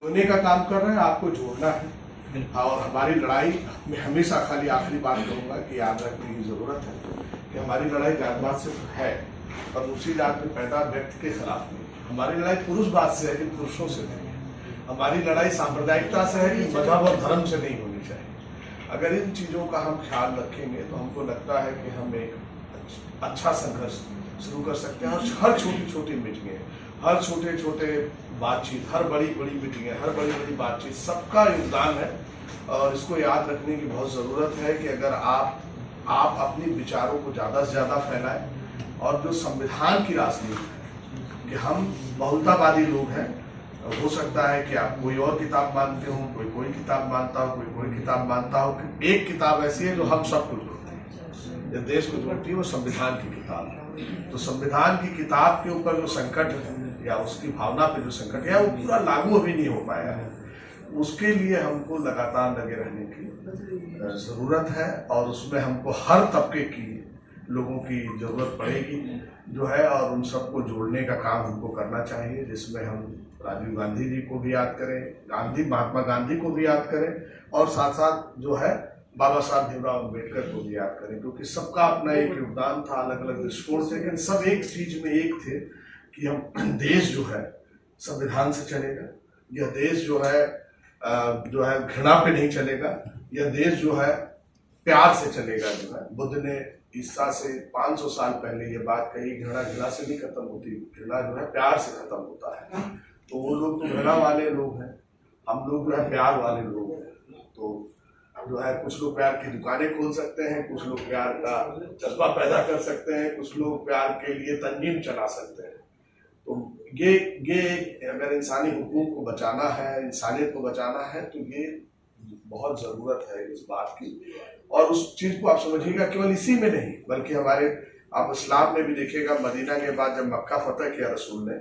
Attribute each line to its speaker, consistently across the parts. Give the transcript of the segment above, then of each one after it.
Speaker 1: जोड़ने का काम कर रहे हैं, आपको जोड़ना है। और हमारी लड़ाई में हमेशा खाली आखिरी बात कहूँगा कि याद रखने की जरूरत है कि हमारी लड़ाई जातवाद से है और दूसरी जात में पैदा व्यक्ति के खिलाफ नहीं। हमारी लड़ाई पुरुषवाद से है कि पुरुषों से नहीं है। हमारी लड़ाई सांप्रदायिकता से है कि मजहब और धर्म से नहीं होनी चाहिए। अगर इन चीजों का हम ख्याल रखेंगे तो हमको लगता है कि हम एक अच्छा संघर्ष शुरू कर सकते हैं। और हर छोटी छोटी मीटिंगें, हर छोटे छोटे बातचीत, हर बड़ी बड़ी मीटिंगें, हर बड़ी बड़ी बातचीत, सबका योगदान है। और इसको याद रखने की बहुत ज़रूरत है कि अगर आप अपने विचारों को ज़्यादा से ज़्यादा फैलाएं और जो संविधान की राजनीति है कि हम बहुलतावादी लोग हैं, हो सकता है कि आप कोई और किताब मानते हो, कोई किताब मानता हो, कोई किताब मानता हो, कि एक किताब ऐसी है जो हम सबको जोड़ती है, जो देश को जोड़ती है, वो संविधान की किताब है। तो संविधान की किताब के ऊपर जो संकट है या उसकी भावना पे जो संकट है वो पूरा लागू अभी नहीं हो पाया है। उसके लिए हमको लगातार लगे रहने की जरूरत है और उसमें हमको हर तबके की लोगों की जरूरत पड़ेगी जो है, और उन सबको जोड़ने का काम हमको करना चाहिए, जिसमें हम राजीव गांधी जी को भी याद करें, महात्मा गांधी को भी याद करें और साथ साथ जो है बाबा साहब भीमराव अम्बेडकर को भी याद करें, क्योंकि सबका अपना एक योगदान था, अलग अलग दृष्टिकोण से, लेकिन सब एक चीज में एक थे कि हम देश जो है संविधान से चलेगा, यह देश जो है घृणा पे नहीं चलेगा, यह देश जो है प्यार से चलेगा। जो है बुद्ध ने ईसा से 500 साल पहले ये बात कही, घृणा से नहीं खत्म होती, घृणा जो है प्यार से खत्म होता है। तो वो लोग तो घृणा वाले लोग हैं, हम लोग जो है प्यार वाले लोग हैं। तो जो है कुछ लोग प्यार की दुकानें खोल सकते हैं, कुछ लोग प्यार का जज्बा पैदा कर सकते हैं, कुछ लोग प्यार के लिए तंजीम चला सकते हैं। तो ये अगर इंसानी हुकूक को बचाना है, इंसानियत को बचाना है, तो ये बहुत ज़रूरत है इस बात की। और उस चीज़ को आप समझिएगा केवल इसी में नहीं, बल्कि हमारे आप इस्लाम में भी देखिएगा, मदीना के बाद जब मक्का फतह किया रसूल ने,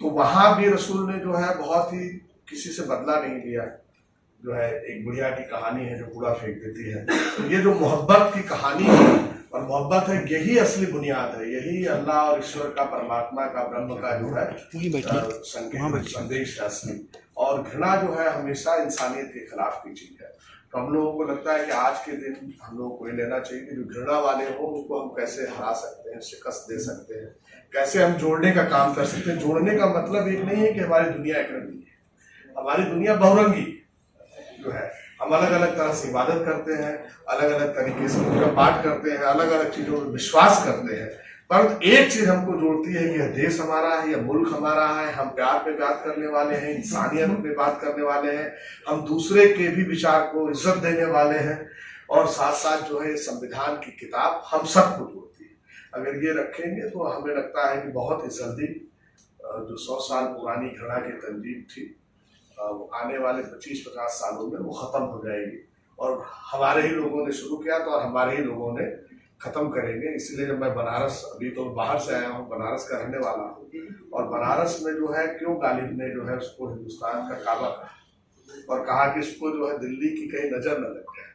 Speaker 1: तो वहाँ भी रसूल ने जो है बहुत ही किसी से बदला नहीं लिया। जो है एक बुढ़िया की कहानी है जो कूड़ा फेंक देती है, तो ये जो मोहब्बत की कहानी है और मोहब्बत है, यही असली बुनियाद है, यही अल्लाह और ईश्वर का, परमात्मा का, ब्रह्म का जो है संदेश है असली। और घृणा जो है हमेशा इंसानियत के खिलाफ की चीज है। तो हम लोगों को लगता है कि आज के दिन हम लोगों को ये लेना चाहिए कि जो घृणा वाले हो उसको हम कैसे हरा सकते हैं, शिकस्त दे सकते हैं, कैसे हम जोड़ने का काम कर सकते हैं। जोड़ने का मतलब एक नहीं है कि हमारी दुनिया एक रंगी है, हमारी दुनिया बहुरंगी जो है। हम अलग अलग तरह से इबादत करते हैं, अलग अलग तरीके से पूजा पाठ करते हैं, अलग अलग चीजों में विश्वास करते हैं, पर एक चीज हमको जोड़ती है कि यह देश हमारा है, यह मुल्क हमारा है, हम प्यार पे बात करने वाले हैं, इंसानियत पे बात करने वाले हैं, हम दूसरे के भी विचार को इज्जत देने वाले हैं, और साथ साथ जो है संविधान की किताब हम सबको जोड़ती है। अगर ये रखेंगे तो हमें लगता है कि बहुत ही जल्दी जो 100 साल पुरानी घृणा की तंजीम थी, आने वाले 25-50 सालों में वो खत्म हो जाएगी। और हमारे ही लोगों ने शुरू किया तो और हमारे ही लोगों ने खत्म करेंगे। इसलिए जब मैं बनारस, अभी तो बाहर से आया हूँ, बनारस का रहने वाला हूँ, और बनारस में जो है क्यों गालिब ने जो है उसको हिंदुस्तान का काबा कहा और कहा कि इसको जो है दिल्ली की कहीं नजर न लग जाए,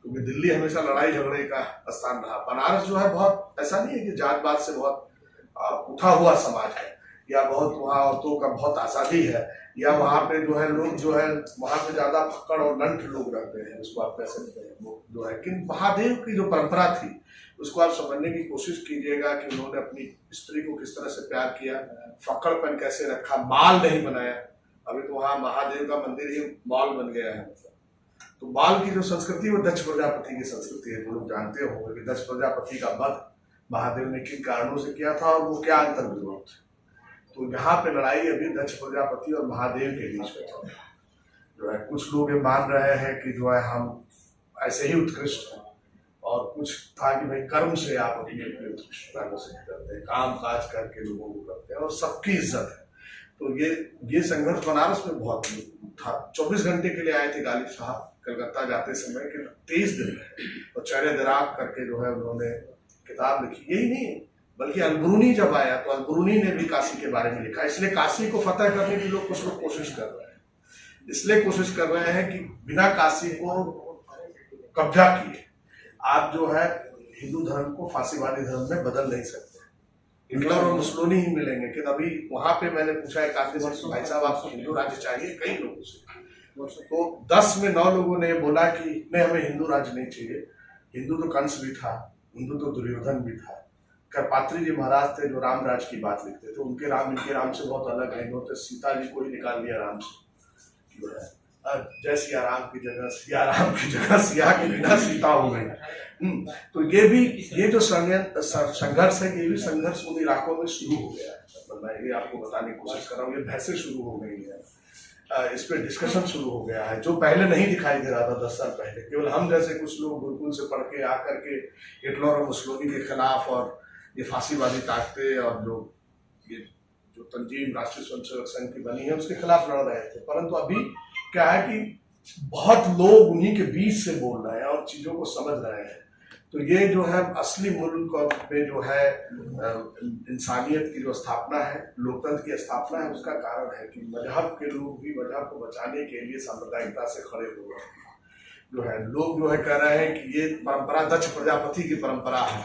Speaker 1: क्योंकि दिल्ली हमेशा लड़ाई झगड़े का स्थान रहा। बनारस जो है बहुत ऐसा नहीं है कि जातवाद से बहुत उठा हुआ समाज है, या बहुत वहाँ औरतों का बहुत आज़ादी है, या वहाँ पे जो है लोग जो है वहाँ पे ज्यादा फक्कड़ और लंठ लोग रहते हैं, उसको आप कह सकते हैं वो जो है। कि महादेव की जो परंपरा थी उसको आप समझने की कोशिश कीजिएगा कि उन्होंने अपनी स्त्री को किस तरह से प्यार किया, फक्कड़पन कैसे रखा, माल नहीं बनाया। अभी तो वहाँ महादेव का मंदिर ही मॉल बन गया है। तो माल की जो संस्कृति वो दक्ष प्रजापति की संस्कृति है। जो लोग जानते होंगे कि दक्ष प्रजापति का वध महादेव ने किन कारणों से किया था और वो क्या अंतर विरोध थे। तो यहाँ पे लड़ाई अभी दक्ष प्रजापति और महादेव के बीच में चल रहा है। जो है कुछ लोग ये मान रहे हैं कि जो है हम ऐसे ही उत्कृष्ट हैं, और कुछ था कि भाई कर्म से आप अपनी उत्कृष्टता को सिद्ध करते हैं, काम काज करके लोगों को करते हैं और सबकी इज्जत है। तो ये संघर्ष बनारस में बहुत था। 24 घंटे के लिए आए थे गालिब साहब कलकत्ता जाते समय के 23 दिन में, और चेहरे दराब करके जो है उन्होंने किताब लिखी। यही नहीं बल्कि अलबरूनी जब आया तो अलबरूनी ने भी काशी के बारे में लिखा। इसलिए काशी को फतह करने की कुछ लोग कोशिश कर रहे हैं, इसलिए कोशिश कर रहे हैं कि बिना काशी को कब्जा किए आप जो है हिंदू धर्म को फांसीवादी धर्म में बदल नहीं सकते। हिटलर और मुसोलिनी ही मिलेंगे। लेकिन अभी वहां पे मैंने पूछा एक आदमी से, भाई साहब आपको हिंदू राज्य चाहिए, कई लोगों से, तो 10 में 9 लोगों ने बोला कि नहीं, हमें हिंदू राज्य नहीं चाहिए। हिंदू तो कंस भी था, हिंदू तो दुर्योधन भी था। करपात्री जी महाराज थे जो राम राज की बात लिखते थे, उनके राम इनके राम से बहुत अलग है। इन्होंने सीता जी को ही निकाल दिया राम से, जय सिया राम की जगह सिया राम की जगह सिया के बिना सीता हो गई। तो ये जो संघर्ष है, ये भी संघर्ष उन इलाकों में शुरू हो गया है। मतलब मैं ये आपको बताने की कोशिश कर रहा हूँ, ये बहसें शुरू हो गई है, इस पे डिस्कशन शुरू हो गया है, जो पहले नहीं दिखाई दे रहा था 10 साल पहले। केवल हम जैसे कुछ लोग गुरुकुल से पढ़ के आकर के हिटलर और मुसोलिनी के खिलाफ और ये फांसीवादी ताकतें और जो तंजीम राष्ट्रीय स्वयंसेवक संघ की बनी है उसके खिलाफ लड़ रहे थे। परंतु अभी क्या है कि बहुत लोग उन्हीं के बीच से बोल रहे हैं और चीजों को समझ रहे हैं। तो ये जो है असली मुल्क में जो है इंसानियत की जो स्थापना है, लोकतंत्र की स्थापना है, उसका कारण है कि मजहब के लोग भी मजहब को बचाने के लिए सांप्रदायिकता से खड़े हो रहे हैं। जो है लोग जो है कह रहे हैं कि ये परंपरा दक्ष प्रजापति की परंपरा है,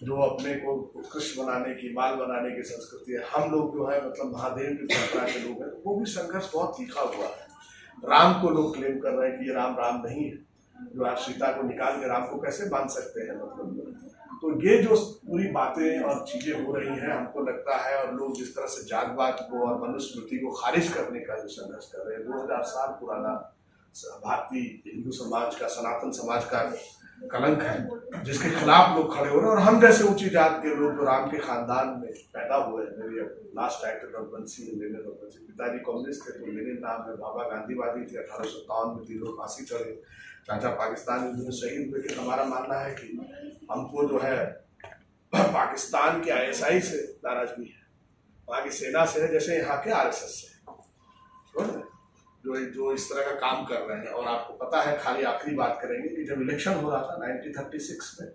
Speaker 1: जो अपने को उत्कृष्ट बनाने की, माल बनाने की संस्कृति है। हम लोग जो है मतलब महादेव की परंपरा के लोग हैं। वो भी संघर्ष बहुत तीखा हुआ है। राम को लोग क्लेम कर रहे हैं कि ये राम राम नहीं है, जो आप सीता को निकाल के राम को कैसे मान सकते हैं। मतलब तो ये जो पूरी बातें और चीजें हो रही हैं, हमको लगता है, और लोग जिस तरह से जातवाद को और मनुस्मृति को खारिज करने का जो संघर्ष कर रहे हैं, 2000 साल पुराना भारतीय हिंदू समाज का, सनातन समाज का कलंक है, जिसके खिलाफ लोग खड़े हो रहे हैं। और हम जैसे ऊंची जात के लोग जो राम के खानदान में पैदा हुए हैं, मेरी last title Raghuvanshi Lenin Raghuvanshi, पिताजी कम्युनिस्ट थे तो लेनिन नाम है, बाबा गांधीवादी थे, 1857 में 3 लोग फांसी चढ़े, चाचा पाकिस्तान में शहीद हुए। लेकिन हमारा मानना है कि हमको जो है पाकिस्तान के ISI से नाराजगी है, वहाँ की सेना से है, जैसे यहाँ के RSS से, जो इस तरह का काम कर रहे हैं। और आपको पता है, खाली आखिरी बात करेंगे कि जब इलेक्शन हो रहा था 1936 में,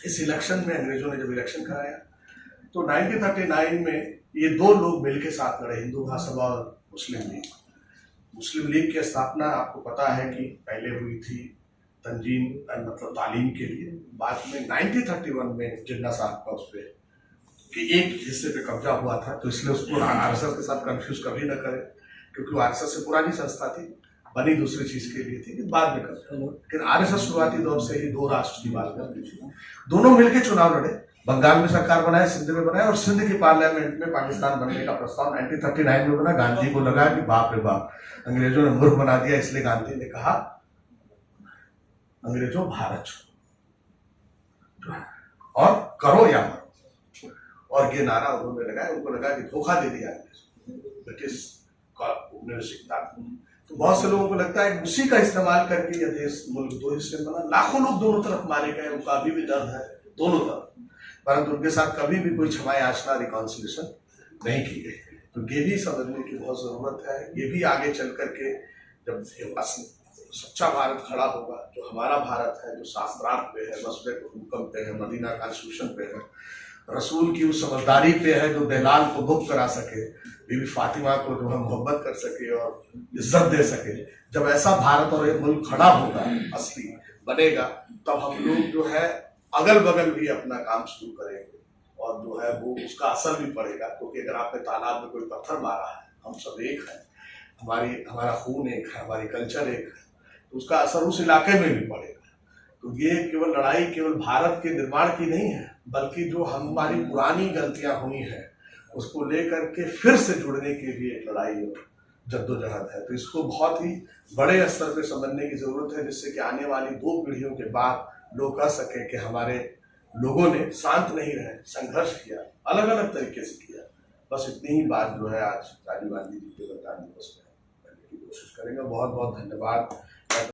Speaker 1: इस इलेक्शन में अंग्रेजों ने जब इलेक्शन कराया तो 1939 में ये 2 लोग मिलकर साथ लड़े, हिंदू महासभा और मुस्लिम लीग। मुस्लिम लीग की स्थापना आपको पता है कि पहले हुई थी तंजीम मतलब तालीम के लिए। बाद में 1931 में जिन्ना साहब का उस पर कि एक हिस्से पे कब्जा हुआ था, तो इसलिए उसको RSS के साथ कंफ्यूज कभी न करें, क्योंकि वो RSS से पुरानी संस्था थी, बनी दूसरी चीज के लिए थी, बाद में करते। लेकिन RSS शुरुआती दौर से ही 2 राष्ट्र की बात करती थी। दोनों मिलकर चुनाव लड़े, बंगाल में सरकार बनाए, सिंध में बनाए, और सिंध की पार्लियामेंट में पाकिस्तान बनने का प्रस्ताव 1939 में बना। गांधी को लगा कि बाप रे बाप, अंग्रेजों ने मूर्ख बना दिया, इसलिए गांधी ने कहा अंग्रेजों भारत छोड़ो और करो या मरो। और ये नारा उन्होंने लगाया, उनको लगा कि धोखा दे दिया ब्रिटिश औपनिवेशिकता। तो बहुत से लोगों को लगता है कि उसी का इस्तेमाल करके यह देश मुल्क 2 हिस्से बना। लाखों लोग दोनों तरफ मारे गए, उनका अभी भी दर्द है दोनों तरफ, परंतु उनके साथ कभी भी कोई क्षमा याचना, रिकॉन्सिलिएशन नहीं की गई। तो ये भी समझने की बहुत जरूरत है। ये भी आगे चल करके जब सच्चा भारत खड़ा होगा, जो हमारा भारत है, जो शास्त्रार्थ पे है, मसले हुक्म पे है, मदीना कॉन्स्टिट्यूशन पे है, रसूल की उस समझदारी पे है जो बेलाल को गुप्त करा सके, बीबी फातिमा को जो है मोहब्बत कर सके और इज्जत दे सके। जब ऐसा भारत और एक मुल्क खड़ा होगा, असली बनेगा, तब हम लोग जो है अगल बगल भी अपना काम शुरू करेंगे और जो है वो उसका असर भी पड़ेगा। क्योंकि अगर आपने तालाब में कोई पत्थर मारा है, हम सब एक हैं, हमारा खून एक है, हमारी कल्चर एक है, तो उसका असर उस इलाके में भी पड़ेगा। तो ये केवल लड़ाई केवल भारत के निर्माण की नहीं है, बल्कि जो हमारी पुरानी गलतियां हुई हैं उसको लेकर के फिर से जुड़ने के लिए एक लड़ाई और जद्दोजहद है। तो इसको बहुत ही बड़े स्तर पे समझने की जरूरत है, जिससे कि आने वाली 2 पीढ़ियों के बाद लोग कह सके कि हमारे लोगों ने शांत नहीं रहे, संघर्ष किया, अलग अलग तरीके से किया। बस इतनी ही बात जो है आज राजीव गांधी जी के बलिदान दिवस में करने की कोशिश करेंगे। बहुत बहुत धन्यवाद।